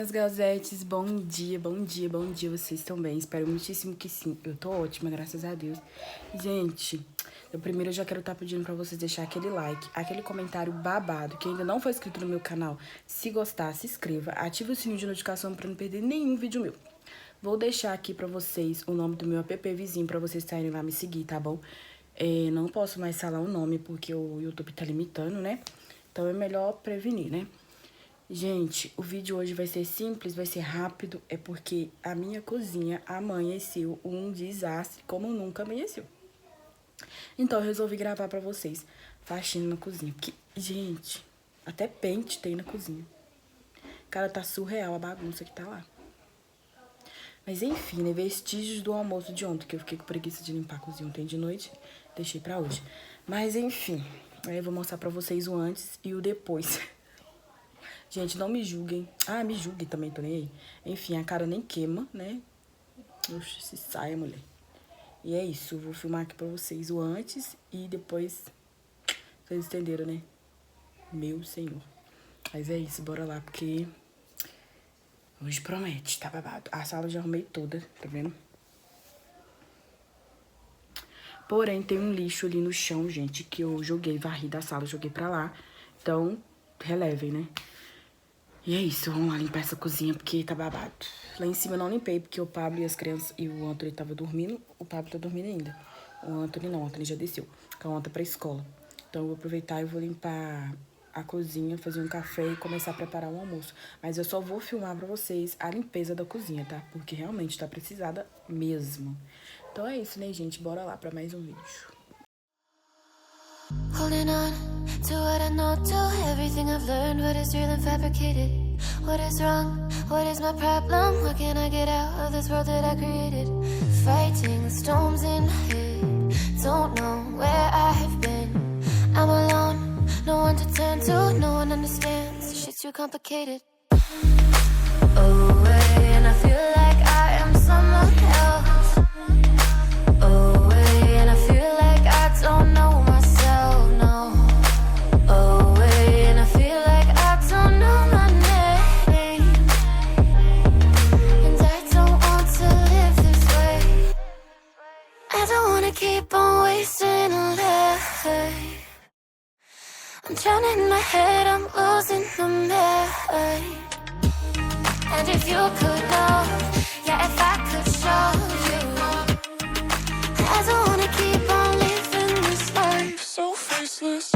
As gazetes, bom dia, bom dia, bom dia, vocês estão bem? Espero muitíssimo que sim, eu tô ótima, graças a Deus. Gente, primeiro eu já quero estar pedindo pra vocês deixar aquele like, aquele comentário babado, que ainda não foi inscrito no meu canal. Se gostar, se inscreva, ative o sininho de notificação pra não perder nenhum vídeo meu. Vou deixar aqui pra vocês o nome do meu app vizinho pra vocês estarem lá me seguir, tá bom? Não posso mais falar o nome porque o YouTube tá limitando, né? Então é melhor prevenir, né? Gente, o vídeo hoje vai ser simples, vai ser rápido, é porque a minha cozinha amanheceu um desastre como nunca amanheceu. Então eu resolvi gravar pra vocês faxina na cozinha, porque, gente, até pente tem na cozinha. Cara, tá surreal a bagunça que tá lá. Mas enfim, né, vestígios do almoço de ontem, que eu fiquei com preguiça de limpar a cozinha ontem de noite, deixei pra hoje. Mas enfim, aí eu vou mostrar pra vocês o antes e o depois. Gente, não me julguem. Ah, me julguem também, tô nem aí. Enfim, a cara nem queima, né? Oxe, se saia, mulher. E é isso, eu vou filmar aqui pra vocês o antes e depois... Vocês entenderam, né? Meu Senhor. Mas é isso, bora lá, porque... Hoje promete, tá babado. A sala eu já arrumei toda, tá vendo? Porém, tem um lixo ali no chão, gente, que eu joguei, varri da sala, joguei pra lá. Então, relevem, né? E é isso, vamos lá limpar essa cozinha porque tá babado. Lá em cima eu não limpei porque o Pablo e as crianças e o Antônio tava dormindo. O Pablo tá dormindo ainda. O Antônio não, o Antônio já desceu. Com a Anta pra escola. Então eu vou aproveitar e vou limpar a cozinha, fazer um café e começar a preparar o almoço. Mas eu só vou filmar pra vocês a limpeza da cozinha, tá? Porque realmente tá precisada mesmo. Então é isso, né, gente? Bora lá pra mais um vídeo. Holding on to what I know, to everything I've learned, what is real and fabricated. What is wrong? What is my problem? What can I get out of this world that I created? Fighting the storms in my head, don't know where I have been. I'm alone, no one to turn to, no one understands, shit's too complicated. Away, and I feel like I am someone else. Away, and I feel like I don't know myself, no. Away, and I feel like I don't know my name. And I don't want to live this way. I don't wanna keep on wasting a life. I'm drowning in my head, I'm losing my mind. And if you could know, yeah, if I could show you, I don't wanna keep on living this life so faceless.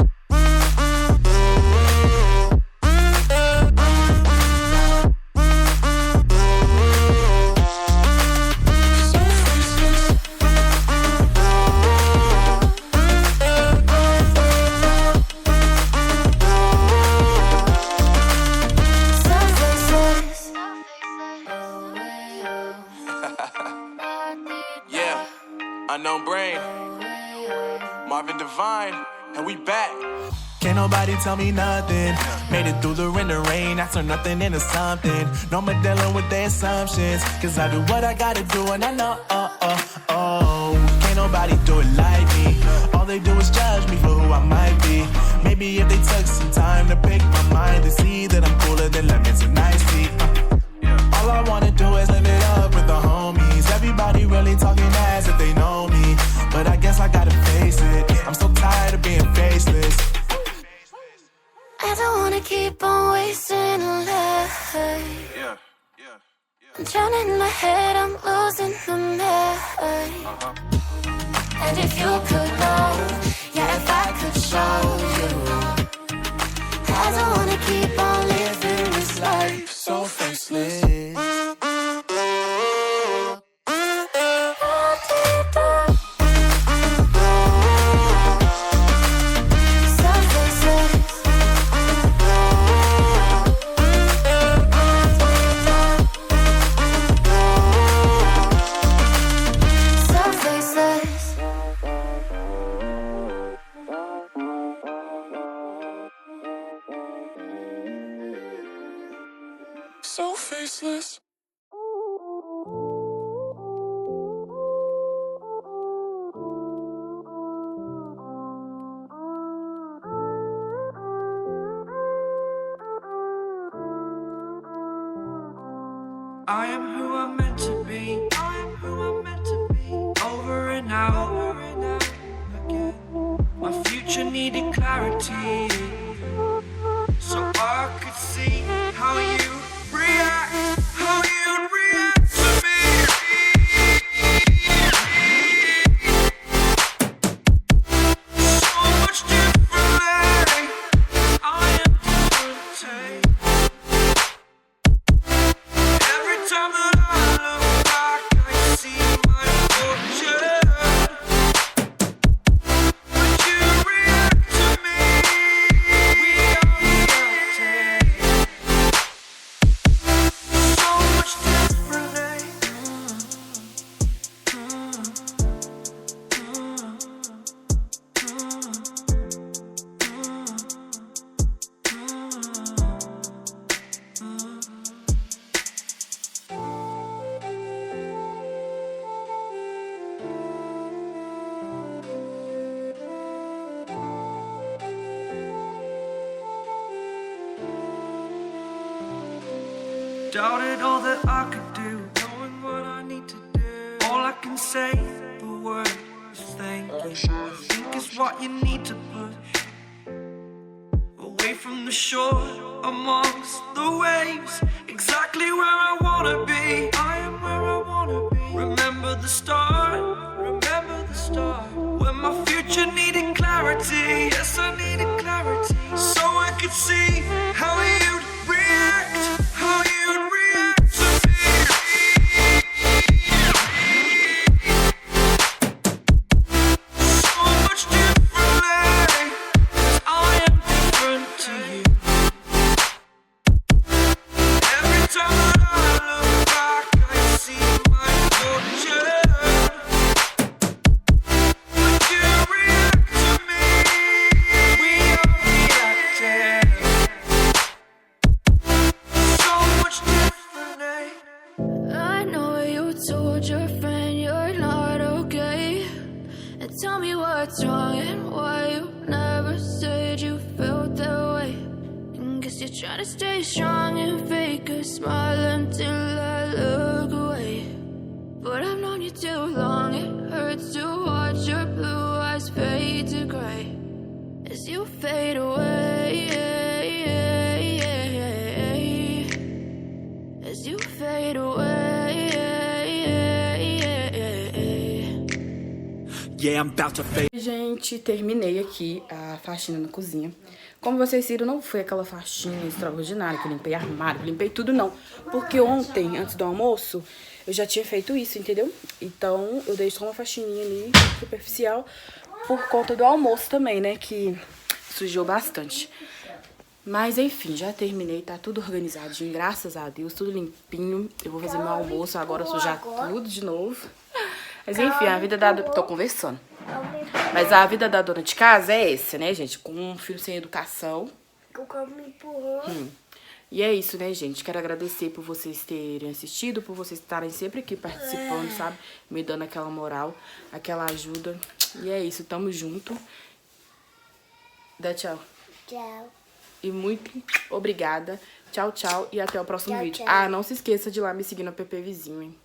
Unknown Brain, Marvin Divine, and we back. Can't nobody tell me nothing. Made it through the rain, I turn nothing into something. No more dealing with their assumptions, cause I do what I gotta do and I know, can't nobody do it like me. All they do is judge me for who I might be. Maybe if they took some time to pick my mind, to see that I'm cooler than lemons and iced tea. All I wanna do is live it up with the homies. Everybody really talking as if they know me, but I guess I gotta face it. I'm so tired of being faceless. I don't wanna keep on wasting a life. I'm drowning in my head, I'm losing my mind. And if you could know, yeah, if I could show you, I don't wanna keep on living this life so faceless. So faceless. I am who I'm meant to be. I am who I'm meant to be. Over and out again. My future needed clarity, so I could see how you react, how you react to me. So much differently. I am different. Every time that I look back, I see my fortune. But you react to me. We are reacting so much differently. Doubted all that I could do, knowing what I need to do. All I can say, the word is thank you. I think it's what you need to push away from the shore, amongst the waves. Exactly where I wanna be. I am where I wanna be. Remember the start, when my future needed clarity. Yes, I needed clarity, so I could see how you'd react, how you'd react to me. So much differently, 'cause I am different to you. Every time that I look back, I see my fortune. But you react to me. We are reacting so much differently. I know you told your friend you're not okay, and tell me what's wrong and why you never said you felt that way. And guess you're trying to stay strong and fake a smile until I look away. But I've known you too long, it hurts to watch your blue eyes fade to gray as you fade away, as you fade away. Yeah, I'm about to fade. Gente, terminei aqui a faxina na cozinha. Como vocês viram, não foi aquela faxina extraordinária que eu limpei armário, limpei tudo não. Porque ontem, antes do almoço, eu já tinha feito isso, entendeu? Então, eu dei só uma faxininha ali, superficial, por conta do almoço também, né? Que sujou bastante. Mas, enfim, já terminei, tá tudo organizadinho, graças a Deus, tudo limpinho. Eu vou fazer meu almoço agora, sujar tudo de novo. Mas, enfim, a vida da... Tô conversando. Mas a vida da dona de casa é essa, né, gente? Com um filho sem educação. E é isso, né, gente? Quero agradecer por vocês terem assistido, por vocês estarem sempre aqui participando, sabe? Me dando aquela moral, aquela ajuda. E é isso, tamo junto. Dá tchau. Tchau. E muito obrigada. Tchau, tchau. E até o próximo Tchau, vídeo. tchau. Ah, não se esqueça de ir lá me seguir no app Vizinho, hein?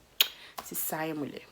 Se saia, mulher.